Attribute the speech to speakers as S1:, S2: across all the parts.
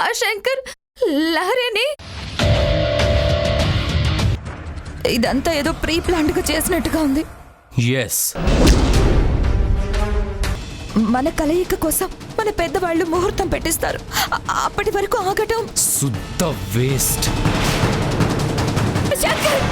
S1: ఆ శంకర్ లహరిని ఇదంతా ఏదో ప్రీ ప్లాన్డ్ గా చేసినట్టుగా ఉంది.
S2: ఎస్,
S1: మన కలయిక కోసం మన పెద్దవాళ్ళు ముహూర్తం పెట్టిస్తారు. అప్పటి వరకు ఆగటం
S2: శుద్ధ వేస్ట్.
S1: శంకర్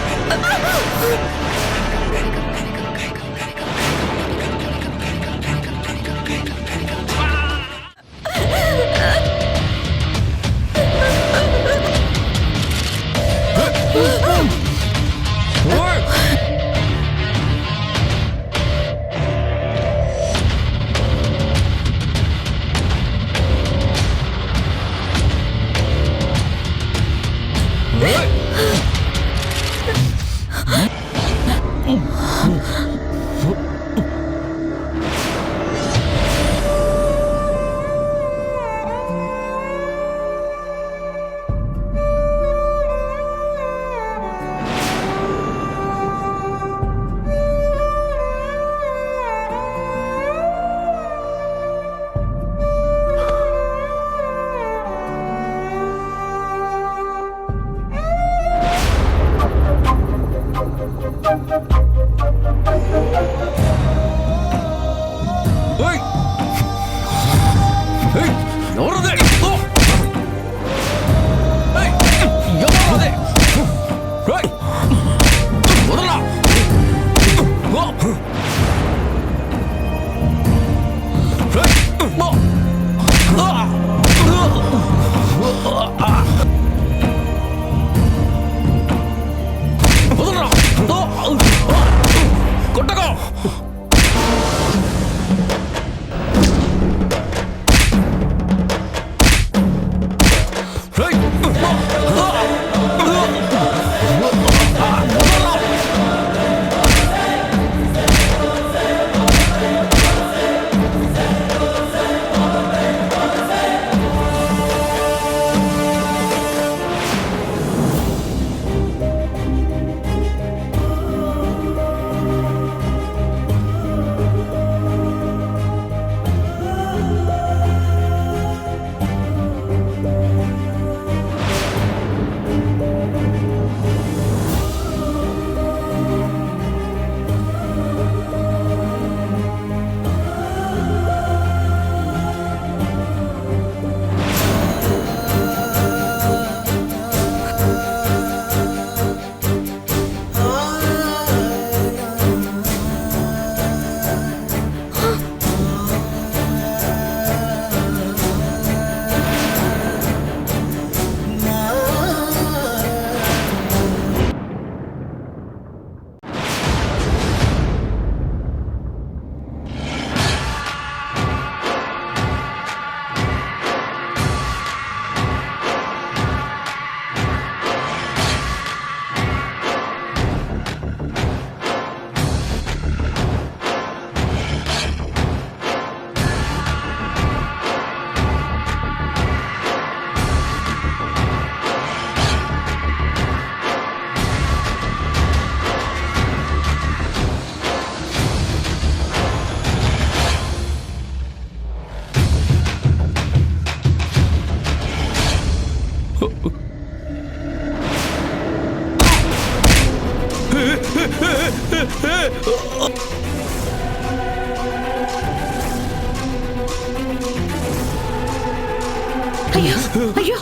S1: అయ్యో అయ్యో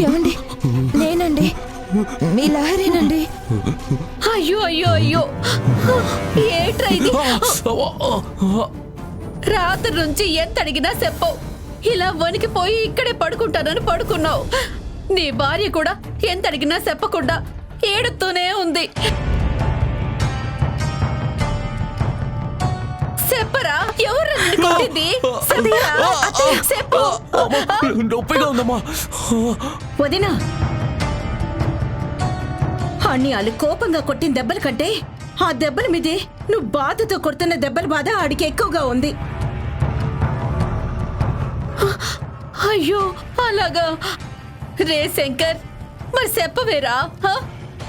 S1: ఏమండి? నేనండి, మీ లహరేనండి. అయ్యో అయ్యో అయ్యో, ఏట్రా ఇది? రాత్రి నుంచి ఎంత అడిగినా చెప్పవు. ఇలా వణికిపోయి ఇక్కడే పడుకుంటానని పడుకున్నావు. నీ భార్య కూడా ఎంత అడిగినా చెప్పకుండా ఏడుతూనే ఉంది. చెప్పరా, ఎవరు కొట్టింది? చెప్పు.
S2: నొప్పిగా ఉందమ్మా.
S3: వదినా, అన్యాలు కోపంగా కొట్టిన దెబ్బల కంటే ఆ దెబ్బల మీదే నువ్వు బాధతో కొడుతున్న దెబ్బల బాధ ఆడికి ఎక్కువగా ఉంది.
S1: అయ్యో అలాగా? రే శంకర్, మరి చెప్పవేరా?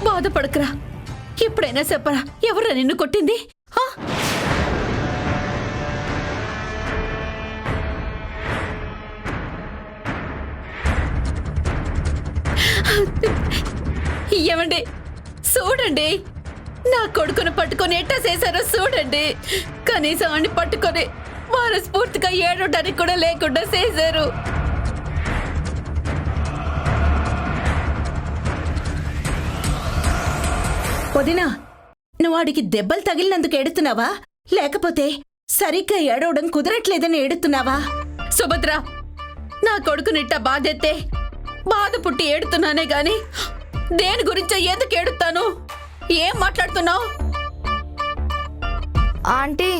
S1: బాధపడకరా, ఎప్పుడైనా చెప్పరా ఎవరా నిన్ను కొట్టింది? ఏమండి చూడండి, నా కొడుకును పట్టుకొని ఎట్టా చేశారో చూడండి. కనీసం వాడిని పట్టుకొని వారు స్ఫూర్తిగా ఏడవడానికి కూడా లేకుండా చేశారు.
S3: వదినా, నువ్వు వాడికి దెబ్బలు తగిలినందుకు ఏడుతున్నావా, లేకపోతే సరిగ్గా ఏడవడం కుదరట్లేదని ఏడుతున్నావా?
S1: సుభద్ర, నా కొడుకునిట్ట బాధెత్తే బాధ పుట్టి ఏడుతున్నానే గాని దేని గురించో ఎందుకు ఏడుతాను? ఏం మాట్లాడుతున్నావు?
S4: ఆంటీ,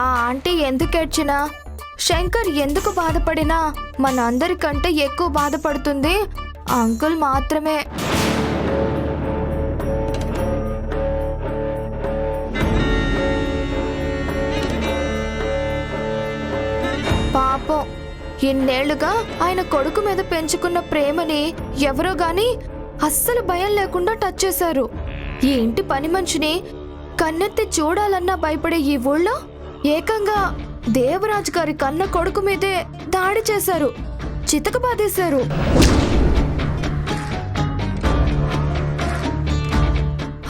S4: ఆ ఆంటీ ఎందుకు ఏడ్చినా, శంకర్ ఎందుకు బాధపడినా మన అందరికంటే ఎక్కువ బాధపడుతుంది ఆ అంకుల్ మాత్రమే. పాపం, ఇన్నేళ్లుగా ఆయన కొడుకు మీద పెంచుకున్న ప్రేమని ఎవరో గాని అస్సలు భయం లేకుండా టచ్ చేశారు. ఈ ఇంటి పని మనిషిని కన్నెత్తి చూడాలన్నా భయపడే ఈ ఊళ్ళో ఏకంగా దేవరాజు గారి కన్న కొడుకు మీదే దాడి చేశారు, చితక బాధేశారు.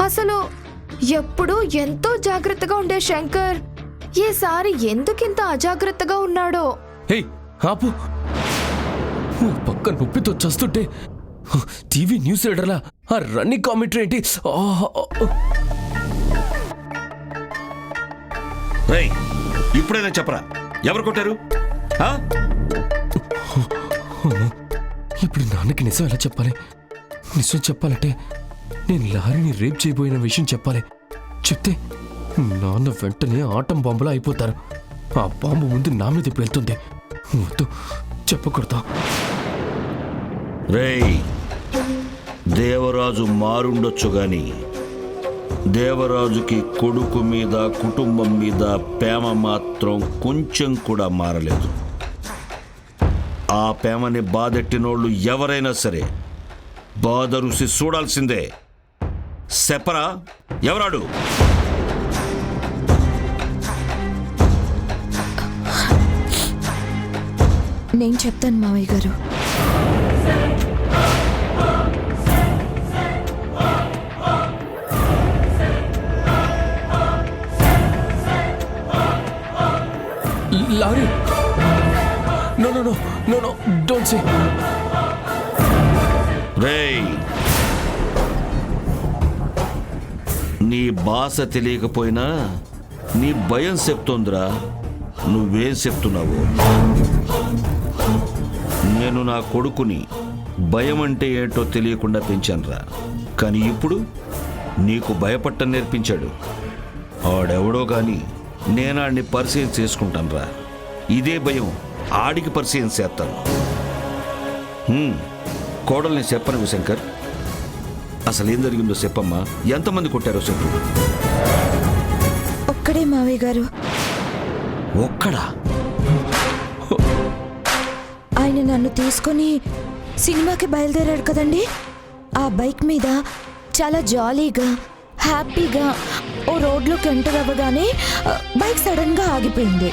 S4: అసలు ఎప్పుడూ ఎంతో జాగ్రత్తగా ఉండే శంకర్ ఈసారి ఎందుకింత అజాగ్రత్తగా ఉన్నాడో.
S2: హే ఆపు. ఓ పక్క నొప్పితో చస్తుంటే టీవీ న్యూస్ రీడర్లా ఆ రన్నింగ్ కామెంటరీ ఏంటి?
S5: రేయ్, ఇప్పుడైనా చెప్పరా, ఎవరు కొట్టారు?
S2: ఇప్పుడు నాన్నకి నిజం ఎలా చెప్పాలి? నిజం చెప్పాలంటే నేను లారీని రేప్ చేయబోయిన విషయం చెప్పాలి. చెప్తే నాన్న వెంటనే ఆటం బాంబులా అయిపోతారు. ఆ బాంబు ముందు నా మీద పేలుతుంది. వద్దు, చెప్పకూడదు.
S5: రేయ్, దేవరాజు మారుండొచ్చు గాని దేవరాజుకి కొడుకు మీద కుటుంబం మీద ప్రేమ మాత్రం కొంచెం కూడా మారలేదు. ఆ ప్రేమని బాధెట్టినోళ్ళు ఎవరైనా సరే బాధ రుసి చూడాల్సిందే. చెప్పరా, ఎవరాడు?
S4: నేను చెప్తాను మావయ్య గారు.
S2: లారీ, no no no no no, don't say.
S5: రేయ్, నీ భాష తెలియకపోయినా నీ భయం చెప్తోందిరా. నువ్వేం చెప్తున్నావు? నేను నా కొడుకుని భయం అంటే ఏంటో తెలియకుండా పెంచానురా. కానీ ఇప్పుడు నీకు భయపడటం నేర్పించాడు. ఆడెవడో గాని నేనాడిని పరిచయం చేసుకుంటానురా. ఇదే భయం ఆడికి పరిచయం చేస్తాను. కోడల్ని చెప్పను శంకర్. అసలు ఏం జరిగిందో చెప్పమ్మా. ఎంతమంది కొట్టారో చెప్పు.
S4: ఒక్కడే మావయ్య గారు.
S5: ఒక్కడా?
S4: ఆయన నన్ను తీసుకొని సినిమాకి బయలుదేరాడు కదండి. ఆ బైక్ మీద చాలా జాలీగా హ్యాపీగా ఓ రోడ్లోకి ఎంటర్ అవ్వగానే బైక్ సడన్ గా ఆగిపోయింది.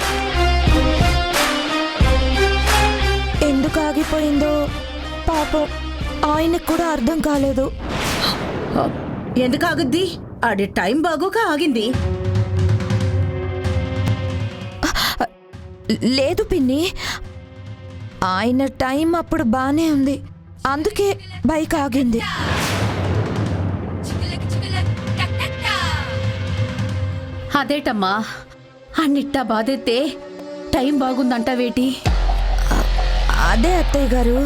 S4: ఎందుకు ఆగిపోయిందో పాపం ఆయనకు కూడా అర్థం కాలేదు.
S3: ఎందుకు ఆగుద్ది? ఆడి టైం బాగోక ఆగింది.
S4: లేదు పిన్ని, ఆయన టైం అప్పుడు బానే ఉంది, అందుకే బైక్ ఆగింది.
S1: అదేటమ్మా, అన్నిట్టా బాధెత్తే టైం బాగుందంటావేటి?
S4: అదే అత్తయ్య గారు,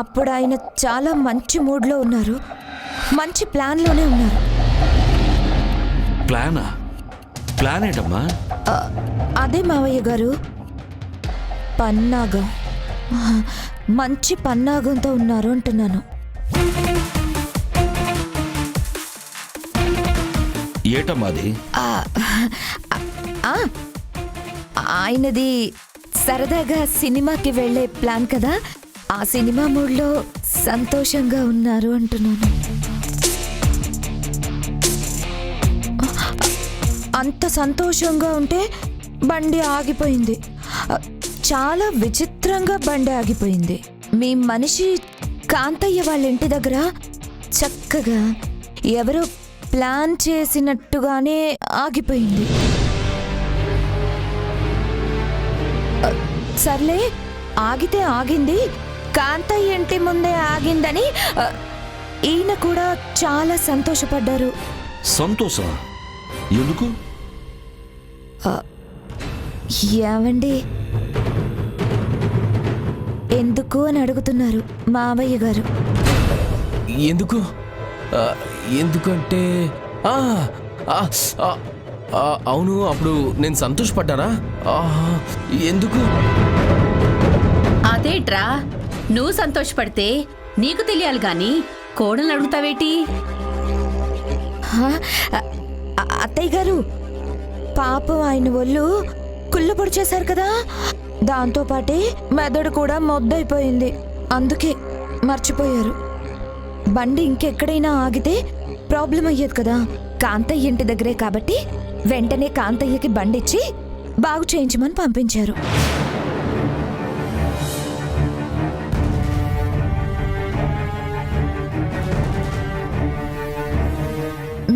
S4: అప్పుడు ఆయన చాలా మంచి మూడ్లో ఉన్నారు, మంచి ప్లాన్లోనే ఉన్నారు.
S5: ప్లానా? ప్లాన్ ఏంటమ్మా?
S4: అదే మావయ్య గారు, పన్నాగం. మంచి పన్నాగంతో ఉన్నారు అంటున్నాను.
S5: ఏటమ్మాది?
S4: ఆయనది సరదాగా సినిమాకి వెళ్ళే ప్లాన్ కదా, ఆ సినిమా మూడ్లో సంతోషంగా ఉన్నారు అంటున్నాను. అంత సంతోషంగా ఉంటే బండి ఆగిపోయింది. చాలా విచిత్రంగా బండి ఆగిపోయింది. మీ మనిషి
S6: కాంతయ్య వాళ్ళ ఇంటి దగ్గర చక్కగా ఎవరో ప్లాన్ చేసినట్టుగానే ఆగిపోయింది. సర్లే, ఆగితే ఆగింది. కాంతయ్య ఇంటి ముందే ఆగిందని ఈయన కూడా చాలా సంతోషపడ్డారు.
S5: సంతోషమా? ఎందుకు?
S6: ఏమండి, ఎందుకు అని అడుగుతున్నారు మావయ్య గారు.
S2: ఎందుకు? ఎందుకంటే ఆ, ఆ, ఆ, ఆ, అవును, అప్పుడు నేను సంతోషపడ్డానా? ఎందుకు?
S1: అదేట్రా, నువ్వు సంతోషపడితే నీకు తెలియాలి గాని కోడలు అడుగుతావేటి?
S6: హా? అత్తయ్య గారు, పాపం ఆయన ఒళ్ళు కుళ్ళపొడి చేశారు కదా, దాంతోపాటే మెదడు కూడా మొద్దైపోయింది. అందుకే మర్చిపోయారు. బండి ఇంకెక్కడైనా ఆగితే ప్రాబ్లం అయ్యేది కదా. కాంతయ్య ఇంటి దగ్గరే కాబట్టి వెంటనే కాంతయ్యకి బండిచ్చి బాగు చేయించమని పంపించారు.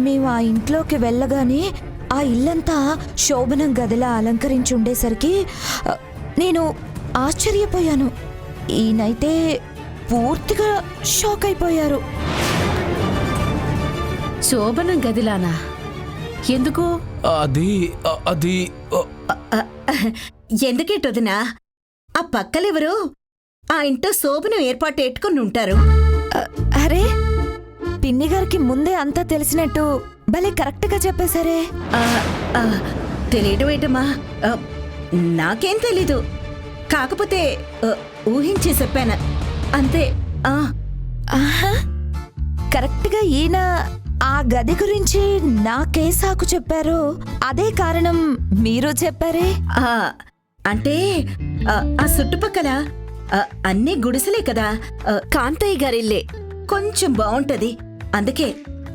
S6: మేము ఆ ఇంట్లోకి వెళ్ళగానే ఆ ఇల్లంతా శోభనం గదిలా అలంకరించి ఉండేసరికి నేను ఆశ్చర్యపోయాను. ఈయనైతే పూర్తిగా షాక్ అయిపోయారు.
S1: శోభనం గదిలానా? ఎందుకు?
S2: అది అది
S3: ఎందుకేటొదినా? ఆ పక్కలెవరు ఆ ఇంట్లో శోభనం ఏర్పాటు ఎట్టుకుని ఉంటారు.
S6: అరే, పిన్ని గారికి ముందే అంతా తెలిసినట్టు భలే కరెక్ట్గా చెప్పేశారే.
S3: తెలియడం ఏంటమ్మా? నాకేం తెలీదు. కాకపోతే ఊహించి చెప్పాను అంతే.
S6: ఆహా, కరెక్ట్గా ఈయన ఆ గది గురించి నాకే సాకు చెప్పారో అదే కారణం మీరు చెప్పారే.
S3: అంటే ఆ చుట్టుపక్కల అన్ని గుడిసెలే కదా. కాంతయ్య గారిల్లే కొంచెం బాగుంటది. అందుకే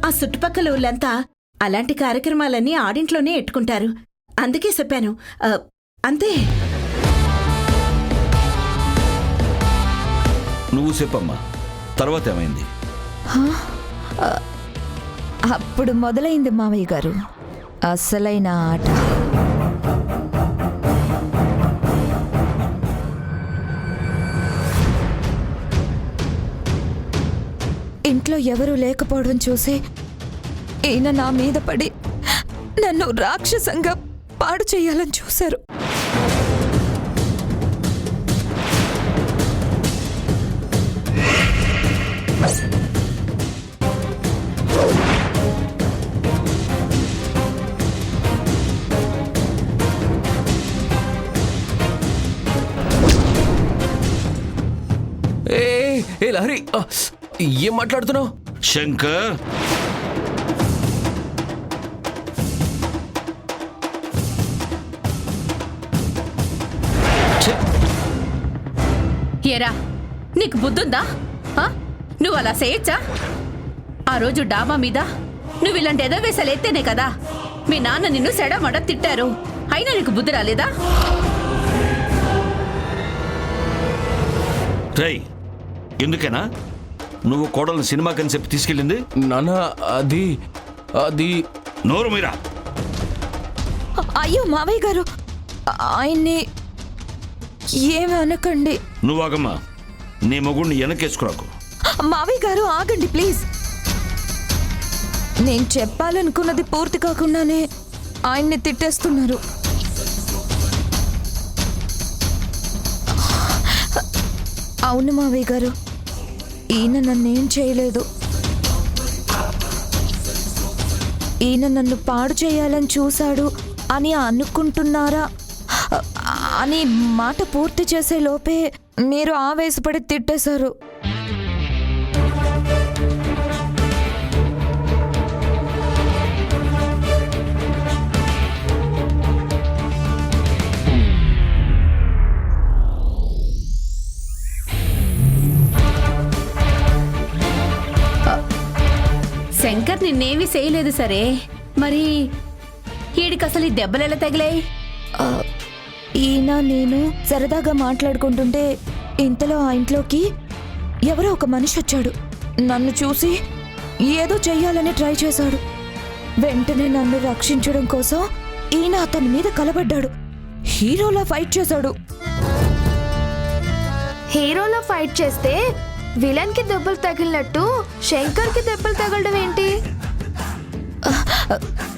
S3: ఆ చుట్టుపక్కల ఊళ్ళంతా అలాంటి కార్యక్రమాలన్నీ ఆడింట్లోనే ఎట్టుకుంటారు. అందుకే చెప్పాను అంతే.
S5: నువ్వు చెప్పమ్మా, తర్వాత ఏమైంది?
S6: అప్పుడు మొదలైంది మావయ్య గారు అసలైన ఆట. ఇంట్లో ఎవరూ లేకపోవడం చూసి ఈయన నా మీద పడి నన్ను రాక్షసంగా పాడు చేయాలని చూశారు.
S2: ఏ లహరి, ఏం మాట్లాడుతున్నావు?
S5: శంకర్,
S1: ఏరా, నీకు బుద్ధుందా? నువ్వు అలా చేయొచ్చా? ఆ రోజు డాబా మీద నువ్వు ఇలాంటి ఎదవేశాలు ఎత్తేనే కదా మీ నాన్న నిన్ను సెడమడ తిట్టారు. అయినా నీకు బుద్ధి రాలేదా?
S5: రై, ఎందుకేనా నువ్వు కోడలు సినిమాకని చెప్పి తీసుకెళ్ళింది?
S2: నాన్న, అది అది
S5: నోరు మీరా.
S6: అయ్యో మావయ్య గారు, ఆయన్ని ఏమి అనకండి.
S5: నువ్వు ఆగమ్మా, నీ మొగుడిని వెనకేసుకురాకు.
S6: మావయ్య గారు ఆగండి ప్లీజ్. నేను చెప్పాలనుకున్నది పూర్తి కాకుండానే ఆయన్ని తిట్టేస్తున్నారు. అవును మావయ్య గారు, ఈయన నన్నేం చేయలేదు. ఈయన నన్ను పాడు చేయాలని చూశాడు అని అనుకుంటున్నారా అని మాట పూర్తి చేసే లోపే మీరు ఆవేశపడి తిట్టేశారు.
S1: శంకర్ నిన్నేమీ చేయలేదు సరే, మరి ఈడికి అసలు ఈ దెబ్బలెలా తగిలాయి?
S6: ఈయన నేను సరదాగా మాట్లాడుకుంటుంటే ఇంతలో ఆ ఇంట్లోకి ఎవరో ఒక మనిషి వచ్చాడు. నన్ను చూసి ఏదో చెయ్యాలని ట్రై చేశాడు. వెంటనే నన్ను రక్షించడం కోసం ఈయన అతని మీద కలబడ్డాడు. హీరోలా ఫైట్ చేశాడు.
S4: హీరోలో ఫైట్ చేస్తే విలన్ కి దెబ్బలు తగిలినట్టు శంకర్ కి దెబ్బలు తగలడం ఏంటి?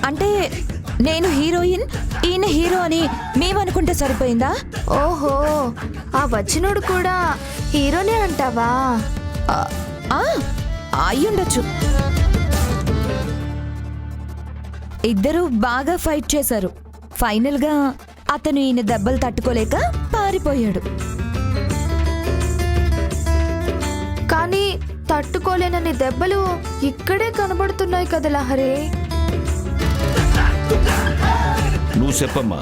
S6: అంటే నేను హీరోయిన్, ఈయన హీరో అని మేమనుకుంటే సరిపోయిందా?
S4: ఓహో, ఆ వచ్చినోడు కూడా హీరోనే అంటావా?
S6: అయ్యుండొచ్చు. ఇద్దరు బాగా ఫైట్ చేశారు. ఫైనల్ గా అతను ఈయన దెబ్బలు తట్టుకోలేక పారిపోయాడు.
S4: కానీ తట్టుకోలేనని దెబ్బలు ఇక్కడే కనబడుతున్నాయి కదా లహరి.
S5: నువ్వు చెప్పమ్మా,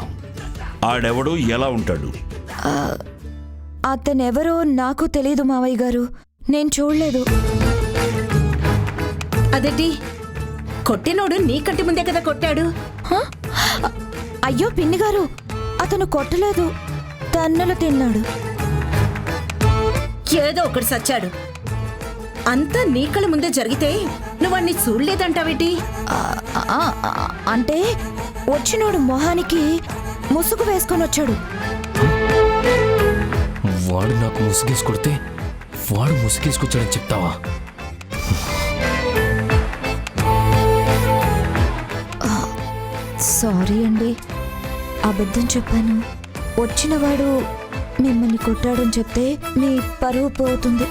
S5: ఆడెవడు ఎలా ఉంటాడు?
S6: అతనెవరో నాకు తెలీదు మావయ్య గారు, నేను చూడలేదు.
S3: అదేంటి, కొట్టినోడు నీ కంటి ముందే కదా కొట్టాడు.
S6: హ? అయ్యో పిన్ని గారు, అతను కొట్టలేదు, తన్నులు తిన్నాడు.
S3: ఏదో ఒకటి సచ్చాడు. అంతా నీ కళ్ళ ముందే జరిగితే నువ్వన్నీ చూడలేదంటావేటి?
S6: అంటే వచ్చినోడు మొహానికి ముసుగు వేసుకొని వచ్చాడు.
S2: వాడు నాకు ముసుగేసి కొడితే వాడు ముసుగేసుకొచ్చాడని చెప్తావా?
S6: సారీ అండి, అబద్ధం చెప్పాను. వచ్చినవాడు మిమ్మల్ని కొట్టాడని చెప్తే మీ పరువు పోతుంది.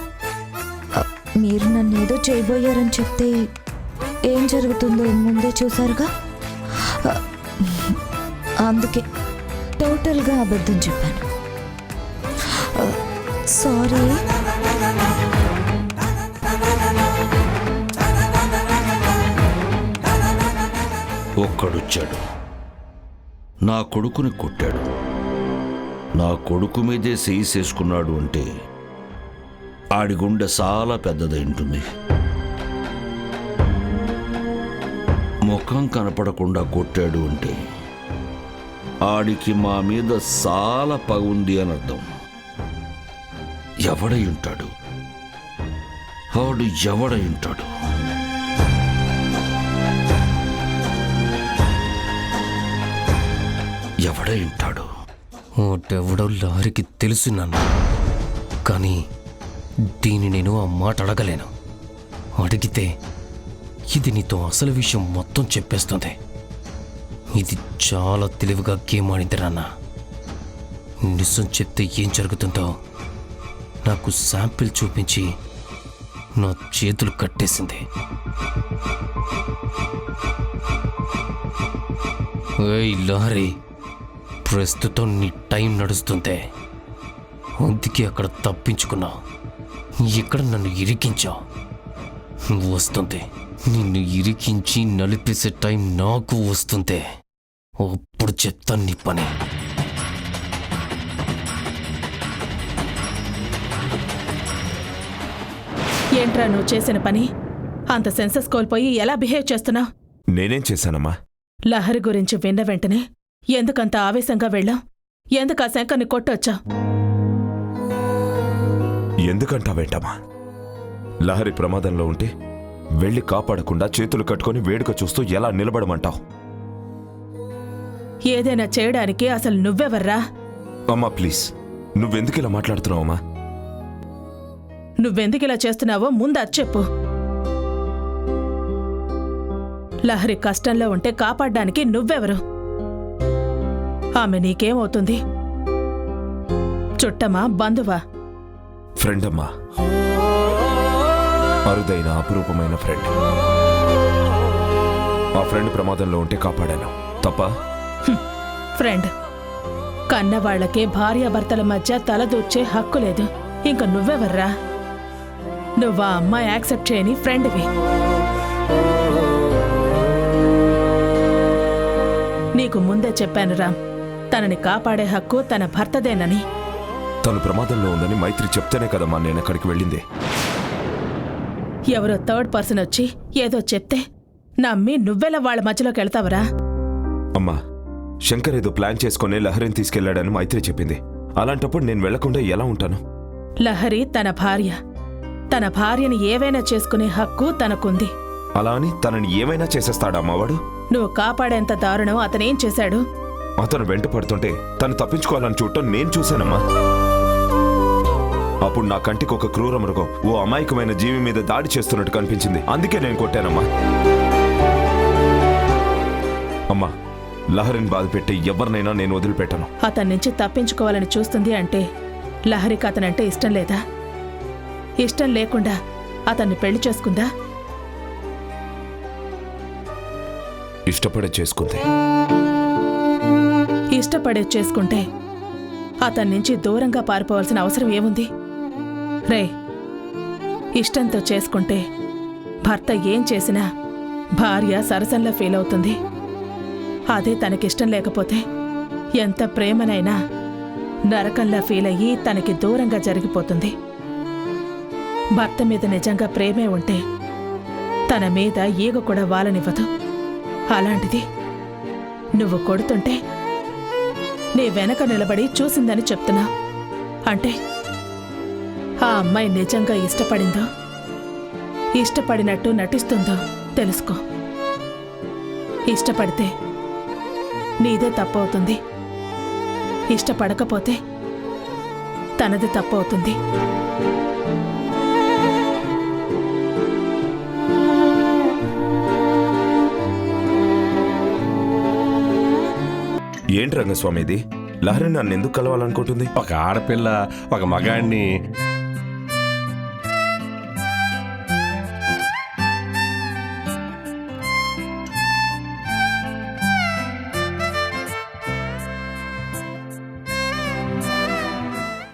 S6: మీరు నన్ను ఏదో చేయబోయారని చెప్తే ఏం జరుగుతుందో ముందే చూసారుగా. అందుకే టోటల్గా అబద్ధం చెప్పాను. సారీ.
S5: ఒక్కడొచ్చాడు, నా కొడుకుని కొట్టాడు. నా కొడుకు మీదే చేసుకున్నాడు అంటే ఆడి గుండె చాలా పెద్దదై ఉంటుంది. ముఖం కనపడకుండా కొట్టాడు అంటే ఆడికి మా మీద చాలా పగ ఉంది అని అర్థం. ఎవడై ఉంటాడు? ఆడు ఎవడై ఉంటాడు? ఎవడై ఉంటాడు?
S2: ఒకటెవడో లారీకి తెలుసు నాన్న, కానీ దీన్ని నేను ఆ మాట అడగలేను. అడిగితే ఇది నీతో అసలు విషయం మొత్తం చెప్పేస్తుంది. ఇది చాలా తెలివిగా గేమ్ ఆడింది నాన్న. నిజం చెప్తే ఏం జరుగుతుందో నాకు శాంపిల్ చూపించి నా చేతులు కట్టేసింది. ఏయ్ లారీ, ప్రస్తుతం నీ టైం నడుస్తుందే, అందుకే అక్కడ తప్పించుకున్నావు. ఇక్కడ నన్ను ఇరికించావు. వస్తుంది, నిన్ను ఇరికించి నలిపేసే టైం నాకు వస్తుంది. అప్పుడు చెప్తాను నీ పని.
S7: ఏంట్రా నువ్వు చేసిన పని? అంత సెన్సెస్ కోల్పోయి ఎలా బిహేవ్ చేస్తున్నావు?
S8: నేనేం చేశానమ్మా?
S7: లహరి గురించి విన్న వెంటనే ఎందుకంత ఆవేశంగా వెళ్ళావు? ఎందుకు ఆ శంకర్ని కొట్టొచ్చావు?
S8: ఎందుకంటావేంటమ్మా? లహరి ప్రమాదంలో ఉంటే వెళ్ళి కాపాడకుండా చేతులు కట్టుకొని వేడుక చూస్తూ ఎలా నిలబడమంటావు?
S7: ఏదైనా చేయడానికి అసలు నువ్వెవర్రా?
S8: అమ్మా ప్లీజ్, నువ్వెందుకు ఇలా మాట్లాడుతున్నావమ్మా?
S7: నువ్వెందుకిలా చేస్తున్నావో ముందు అది చెప్పు. లహరి కష్టంలో ఉంటే కాపాడ్డానికి నువ్వెవరు? ఆమె నీకేమవుతుంది? చుట్టమా, బంధువా?
S8: ఫ్రెండ్ అమ్మా, అరుదైన అపురూపమైన ఫ్రెండ్. ఆ ఫ్రెండ్ ప్రమాదంలో ఉంటే కాపాడాను, తప్ప?
S7: ఫ్రెండ్ కన్నవాళ్లకే భార్యాభర్తల మధ్య తలదూర్చే హక్కు లేదు. ఇంక నువ్వెవర్రా? నువ్వా అమ్మాయి యాక్సెప్ట్ చేయని ఫ్రెండ్వి. నీకు ముందే చెప్పాను రామ్, తనని కాపాడే హక్కు తన భర్తదేనని.
S8: తను ప్రమాదంలో ఉందని మైత్రి చెప్తేనే కదమ్మా నేను అక్కడికి వెళ్ళింది.
S7: ఎవరో థర్డ్ పర్సన్ వచ్చి ఏదో చెప్తే నమ్మి నువ్వెలా వాళ్ళ మధ్యలోకి వెళ్తావరా?
S8: అమ్మా, శంకర్ ఏదో ప్లాన్ చేసుకుని లహరిని తీసుకెళ్లాడని మైత్రి చెప్పింది. అలాంటప్పుడు నేను వెళ్లకుండా ఎలా ఉంటాను?
S7: లహరి తన భార్య. తన భార్యని ఏవైనా చేసుకునే హక్కు తనకుంది.
S8: అలా అని తనని ఏమైనా చేసేస్తాడా అమ్మవాడు?
S7: నువ్వు కాపాడేంత దారుణం అతనేం చేశాడు?
S8: అతను వెంట పడుతుంటే తను తప్పించుకోవాలని చూడటం నేను చూశానమ్మా. అప్పుడు నా కంటికి ఒక క్రూర మృగం ఓ అమాయకమైన జీవి మీద దాడి చేస్తున్నట్టు కనిపించింది. అందుకే నేను కొట్టానమ్మా. అమ్మా, లహరిని బాధ పెట్టి ఎవరినైనా నేను వదిలిపెట్టాను.
S7: అతని నుంచి తప్పించుకోవాలని చూస్తుంది అంటే లహరికి అతనంటే ఇష్టం లేదా? ఇష్టం లేకుండా అతన్ని పెళ్లి చేసుకుందా?
S8: ఇష్టపడే చేసుకుంది.
S7: ఇష్టపడే చేసుకుంటే అతని నుంచి దూరంగా పారిపోవాల్సిన అవసరం ఏముంది? రే, ఇష్టంతో చేసుకుంటే భర్త ఏం చేసినా భార్య సరసంలా ఫీల్ అవుతుంది. అదే తనకిష్టం లేకపోతే ఎంత ప్రేమనైనా నరకంలా ఫీల్ అయ్యి తనకి దూరంగా జరిగిపోతుంది. భర్త మీద నిజంగా ప్రేమే ఉంటే తన మీద ఈగ కూడా వాలనివ్వదు. అలాంటిది నువ్వు కొడుతుంటే నీ వెనక నిలబడి చూసిందని చెప్తున్నా. అంటే ఆ అమ్మాయి నిజంగా ఇష్టపడిందో, ఇష్టపడినట్టు నటిస్తుందో తెలుసుకో. ఇష్టపడితే నీదే తప్పవుతుంది, ఇష్టపడకపోతే తనది తప్పవుతుంది.
S8: ఏంటి రంగస్వామి ఇది? లహరి నన్ను ఎందుకు కలవాలనుకుంటుంది?
S9: ఒక ఆడపిల్ల ఒక మగాడిని